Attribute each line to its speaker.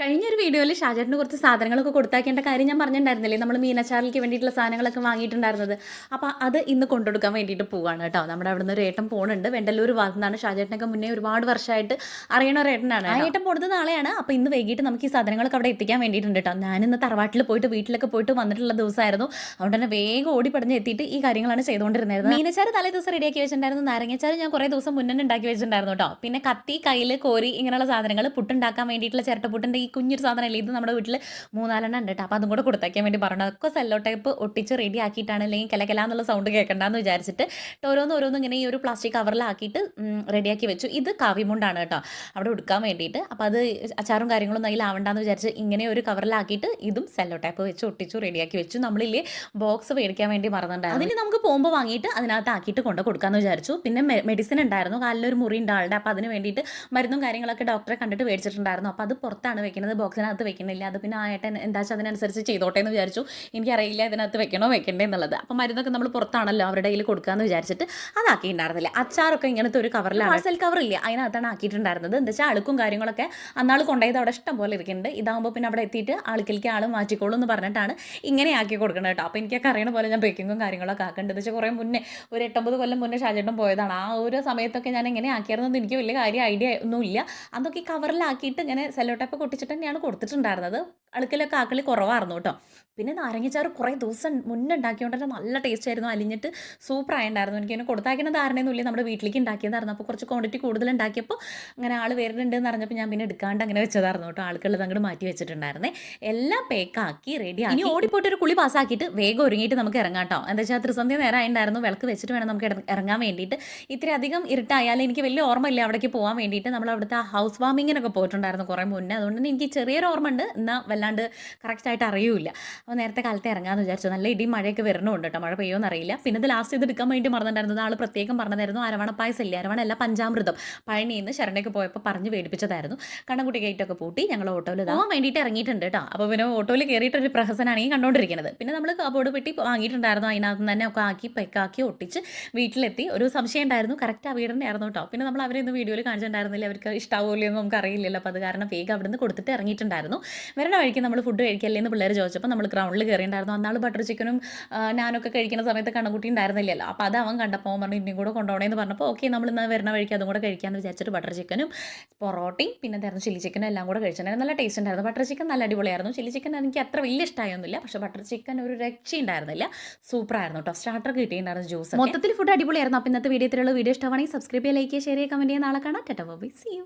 Speaker 1: കഴിഞ്ഞൊരു വീഡിയോയിൽ ഷാജേട്ടന് കുറച്ച് സാധനങ്ങളൊക്കെ കൊടുത്താക്കേണ്ട കാര്യം ഞാൻ പറഞ്ഞിട്ടുണ്ടായിരുന്നില്ലേ, നമ്മൾ മീനച്ചാറിലേക്ക് വേണ്ടിയിട്ടുള്ള സാധനങ്ങളൊക്കെ വാങ്ങിയിട്ടുണ്ടായിരുന്നത്. അപ്പോൾ അത് ഇന്ന് കൊണ്ടുകൊടുക്കാൻ വേണ്ടിയിട്ട് പോവുകയാണ് കേട്ടോ. നമ്മുടെ അവിടെ നിന്ന് ഒരു ഏട്ടൻ പോകുന്നുണ്ട്, വെണ്ടല്ലൂർ ഭാഗത്തു നിന്നാണ്. ഷാജേട്ടനൊക്കെ മുന്നേ ഒരുപാട് വർഷമായിട്ട് അറിയണ ഒരു ഏട്ടനാണ്. ആ ഏട്ടൻ പോകുന്നത് നാളെയാണ്. അപ്പോൾ ഇന്ന് വൈകിട്ട് നമുക്ക് ഈ സാധനങ്ങളൊക്കെ അവിടെ എത്തിക്കാൻ വേണ്ടിയിട്ടുണ്ട് കേട്ടോ. ഞാനിന്ന് തറവാട്ടിൽ പോയിട്ട് വീട്ടിലൊക്കെ പോയിട്ട് വന്നിട്ടുള്ള ദിവസമായിരുന്നു. അതുകൊണ്ട് തന്നെ വേഗം ഓടിപ്പടഞ്ഞ് എത്തിയിട്ട് ഈ കാര്യങ്ങളാണ് ചെയ്തുകൊണ്ടിരുന്നത്. മീനച്ചാറ് തലേ ദിവസം റെഡിയാക്കി വെച്ചിട്ടുണ്ടായിരുന്നു. നാരങ്ങച്ചാറ് ഞാൻ കുറേ ദിവസം മുന്നേ ഉണ്ടാക്കി വെച്ചിട്ടുണ്ടായിരുന്നു കേട്ടോ. പിന്നെ കത്തി, കയ്യിൽ, കോരി ഇങ്ങനെയുള്ള സാധനങ്ങൾ, പുട്ടുണ്ടാക്കാൻ വേണ്ടിയിട്ടുള്ള ചിരട്ടപ്പുട്ടിൻ്റെ ഈ കുഞ്ഞൊരു സാധനമല്ലേ ഇത്, നമ്മുടെ വീട്ടിൽ 3-4 ഉണ്ട് കേട്ടോ. അപ്പോൾ അതും കൂടെ കൊടുത്തേക്കാൻ വേണ്ടി പറഞ്ഞു. അതൊക്കെ സെല്ലോ ടൈപ്പ് ഒട്ടിച്ച് റെഡി ആക്കിയിട്ടാണ്, അല്ലെങ്കിൽ കലകലാന്നുള്ള സൗണ്ട് കേൾക്കണ്ടെന്ന് വിചാരിച്ചിട്ട് ഓരോന്നും ഇങ്ങനെ ഈ ഒരു പ്ലാസ്റ്റിക് കവറിലാക്കിയിട്ട് റെഡിയാക്കി വെച്ചു. ഇത് കാവിമുണ്ടാണ് കേട്ടോ, അവിടെ ഉടുക്കാൻ വേണ്ടിയിട്ട്. അപ്പോൾ അത് അച്ചാറും കാര്യങ്ങളൊന്നും അതിലാവണ്ടെന്ന് വിചാരിച്ച് ഇങ്ങനെ ഒരു കവറിലാക്കിയിട്ട് ഇതും സെല്ലോ ടൈപ്പ് വെച്ച് ഒട്ടിച്ചു റെഡിയാക്കി വെച്ചു. നമ്മളില്ലേ ബോക്സ് മേടിക്കാൻ വേണ്ടി മറന്നിട്ടുണ്ടായിരുന്നു. അതിന് നമുക്ക് പോകുമ്പോൾ വാങ്ങിയിട്ട് അതിനകത്ത് ആക്കിയിട്ട് കൊണ്ട് കൊടുക്കാമെന്ന് വിചാരിച്ചു. പിന്നെ മെഡിസിൻ ഉണ്ടായിരുന്നു, കാലിലൊരു മുറി ഉണ്ട് ആളുടെ. അപ്പോൾ അതിന് വേണ്ടിയിട്ട് മരുന്നും കാര്യങ്ങളൊക്കെ ഡോക്ടറെ കണ്ടിട്ട് മേടിച്ചിട്ടുണ്ടായിരുന്നു. അപ്പോൾ അത് പുറത്താണ് വെക്കുന്നത്, ബോക്സിനകത്ത് വെക്കണില്ല. അത് പിന്നെ ആയിട്ട് എന്താ വെച്ചാൽ അതിനനുസരിച്ച് ചെയ്തോട്ടെ എന്ന് വിചാരിച്ചു. എനിക്കറിയില്ല ഇതിനകത്ത് വെക്കണോ വെക്കണ്ടേ എന്നുള്ളത്. അപ്പോൾ മരുന്നൊക്കെ നമ്മൾ പുറത്താണല്ലോ അവരുടെ കയ്യിൽ കൊടുക്കാമെന്ന് വിചാരിച്ചിട്ട് അതാക്കിയിട്ടുണ്ടായിരുന്നില്ല. അച്ചാറൊക്കെ ഇങ്ങനത്തെ ഒരു കവറിലാണ്, പാഴ്സൽ കവറില്ല, അതിനകത്താണ് ആക്കിയിട്ടുണ്ടായിരുന്നത്. എന്താ വെച്ചാൽ അളുക്കും കാര്യങ്ങളൊക്കെ അന്നാൾ കൊണ്ടുപോയത് അവിടെ ഇഷ്ടം പോലെ ഇരിക്കുന്നുണ്ട്. ഇതാകുമ്പോൾ പിന്നെ അവിടെ എത്തിയിട്ട് ആൾക്കിലേക്ക് ആൾ മാറ്റിക്കോളൂ എന്ന് പറഞ്ഞിട്ടാണ് ഇങ്ങനെ ആക്കി കൊടുക്കുന്നത് കേട്ടോ. അപ്പോൾ എനിക്കൊക്കെ അറിയണ പോലെ ഞാൻ ബേക്കിങ്ങും കാര്യങ്ങളൊക്കെ ആക്കേണ്ടത് വെച്ചാൽ കുറേ മുന്നേ, ഒരു 8-9 കൊല്ലം മുന്നേ ഷാജേട്ടൻ പോയതാണ്. ആ ഒരു സമയത്തൊക്കെ ഞാൻ എങ്ങനെ ആക്കിയായിരുന്നത് എനിക്ക് വലിയ കാര്യം ഐഡിയ ഒന്നുമില്ല. അതൊക്കെ ഈ കവറിലാക്കിയിട്ട് ഇങ്ങനെ സെല്ലോ ടേപ്പ് ഒട്ടിച്ചിട്ട് തന്നെയാണ് കൊടുത്തിട്ടുണ്ടായിരുന്നത്. അളുക്കലൊക്കെ ആക്കളി കുറവായിരുന്നു കേട്ടോ. പിന്നെ നാരങ്ങച്ചാറ് കുറേ ദിവസം മുന്നേ ഉണ്ടാക്കിയോണ്ട് തന്നെ നല്ല ടേസ്റ്റ് ആയിരുന്നു, അലിഞ്ഞിട്ട് സൂപ്പർ ആയിട്ടുണ്ടായിരുന്നു. എനിക്ക് അതിനെ കൊടുത്താക്കുന്ന ധാരണയൊന്നുമില്ല, നമ്മുടെ വീട്ടിലേക്ക് ഉണ്ടാക്കിയതായിരുന്നു. അപ്പോൾ കുറച്ച് ക്വാണ്ടിറ്റി കൂടുതൽ ഉണ്ടാക്കിയപ്പോൾ അങ്ങനെ ആൾ വരുന്നുണ്ട് എന്ന് അറിഞ്ഞപ്പോൾ ഞാൻ പിന്നെ എടുക്കാണ്ട് അങ്ങനെ വെച്ചതായിരുന്നു കേട്ടോ. ആൾക്കുള്ളത് അങ്ങോട്ട് മാറ്റി വെച്ചിട്ടുണ്ടായിരുന്നേ. എല്ലാം പേക്കാക്കി റെഡി ആക്കി ഇനി ഓടിപ്പോയിട്ട് ഒരു കുളി പാസ്സാക്കിയിട്ട് വേഗം ഒരുങ്ങിയിട്ട് നമുക്ക് ഇറങ്ങാം കേട്ടോ. എന്താ വെച്ചാൽ ത്രിസന്ധ്യ നേരം ആയിട്ടുണ്ടായിരുന്നു, വിളക്ക് വെച്ചിട്ട് വേണം നമുക്ക് ഇറങ്ങാൻ വേണ്ടിയിട്ട്. ഇത്തിരി അധികം ഇരുട്ടായാലും എനിക്ക് വലിയ ഓർമ്മയില്ല അവിടേക്ക് പോകാൻ വേണ്ടിയിട്ട്. നമ്മൾ അവിടുത്തെ ഹൗസ് വാമിങ്ങിനൊക്കെ പോയിട്ടുണ്ടായിരുന്നു കുറേ മുന്നേ. അതുകൊണ്ട് തന്നെ എനിക്ക് ചെറിയൊരു ഓർമ്മ ഉണ്ട്, എന്നാൽ വല്ലാണ്ട് കറക്റ്റായിട്ട് അറിയില്ല. അപ്പോൾ നേരത്തെ കാലത്ത് ഇറങ്ങാമെന്ന് വിചാരിച്ചു. നല്ല ഇടി മഴയൊക്കെ വരുന്നുണ്ട് കേട്ടോ, മഴ പെയ്യുമെന്ന് അറിയില്ല. പിന്നെ ഇത് ലാസ്റ്റ് ഇത് എടുക്കാൻ വേണ്ടി മറന്നിട്ടുണ്ടായിരുന്നത് ആൾ പ്രത്യേകം പറഞ്ഞതായിരുന്നു. അരവണ പായസമില്ല, അരവണല്ല പഞ്ചാമൃതം, പഴനിയിൽ നിന്ന് ശരണയ്ക്ക് പോയപ്പോൾ പറഞ്ഞ് മേടിപ്പിച്ചതായിരുന്നു. കണ്ണൻകുട്ടി ഗേറ്റൊക്കെ പൂട്ടി ഞങ്ങൾ ഓട്ടോയിൽ പോകാൻ വേണ്ടിയിട്ട് ഇറങ്ങിയിട്ടുണ്ട് കേട്ടോ. അപ്പോൾ പിന്നെ ഓട്ടോയിൽ കയറിയിട്ടൊരു പ്രഹസനാണ് ഈ കണ്ടുകൊണ്ടിരിക്കുന്നത്. പിന്നെ നമ്മൾ കബോർഡ് പെട്ടി വാങ്ങിയിട്ടുണ്ടായിരുന്നു, അതിനകത്ത് തന്നെ ഒക്കെ ആക്കി പെക്കാക്കി ഒട്ടിച്ച് വീട്ടിലെത്തി. ഒരു സംശയം ഉണ്ടായിരുന്നു, കറക്റ്റ് ആ വീടിൻ്റെ ആയിരുന്നു കേട്ടോ. പിന്നെ നമ്മൾ അവരെ ഇന്ന് വീഡിയോയിൽ കാണിച്ചിട്ടുണ്ടായിരുന്നില്ല, അവർക്ക് ഇഷ്ടാവില്ല എന്ന് നമുക്ക് അറിയില്ലല്ലോ. അപ്പോൾ അത് കാരണം വേഗം അവിടെ നിന്ന് കൊടുത്തിട്ട് ഇറങ്ങിയിട്ടുണ്ടായിരുന്നു. വരണ വഴിക്ക് നമ്മൾ ഫുഡ് കഴിക്കല്ലേ എന്ന് പിള്ളേർ ചോദിച്ചപ്പോൾ നമ്മൾ ഗ്രൗണ്ടിൽ കയറിയിട്ടുണ്ടായിരുന്നു. അന്നാൾ ബട്ടർ ചിക്കനും ഞാനൊക്കെ കഴിക്കുന്ന സമയത്ത് കണ്ണുകുട്ടി ഉണ്ടായിരുന്നില്ലല്ലോ. അപ്പോൾ അത് അവൻ കണ്ടപ്പോൾ പറഞ്ഞു ഇനിയും കൂടെ കൊണ്ടുപോകണമെന്ന് പറഞ്ഞപ്പോൾ ഓക്കെ നമ്മൾ ഇന്ന് വരുന്ന വഴിക്ക് അതും കൂടെ കഴിക്കാമെന്ന് വിചാരിച്ചിട്ട് ബട്ടർ ചിക്കനും പൊറോട്ടയും പിന്നെ എന്തായിരുന്നു ചില്ലി ചിക്കനും എല്ലാം കൂടെ കഴിച്ചിട്ടുണ്ടായിരുന്നു. നല്ല ടേസ്റ്റ് ഉണ്ടായിരുന്നു. ബട്ടർ ചിക്കൻ നല്ല അടിപൊളിയായിരുന്നു. ചില്ലി ചിക്കൻ എനിക്ക് അത്ര വലിയ ഇഷ്ടമായൊന്നുമില്ല, പക്ഷേ ബട്ടർ ചിക്കൻ ഒരു രക്ഷയുണ്ടായിരുന്നില്ല, സൂപ്പറായിരുന്നു കേട്ടോ. സ്റ്റാർട്ടർ കിട്ടിയിട്ടുണ്ടായിരുന്നു, ജ്യൂസ്. മൊത്തത്തിൽ ഫുഡ് അടിപൊളിയായിരുന്നു. അപ്പോൾ ഇന്നത്തെ വീഡിയോ ഇത്രയുള്ള വീഡിയോ ഇഷ്ടമാണെങ്കിൽ സബ്സ്ക്രൈബ് ചെയ്യുക, ലൈക്ക് ചെയ്യുക, ഷെയർ ചെയ്യുക, കമൻറ്റ് ചെയ്യുക. നാളെ കാണാം. Tata bye, see U.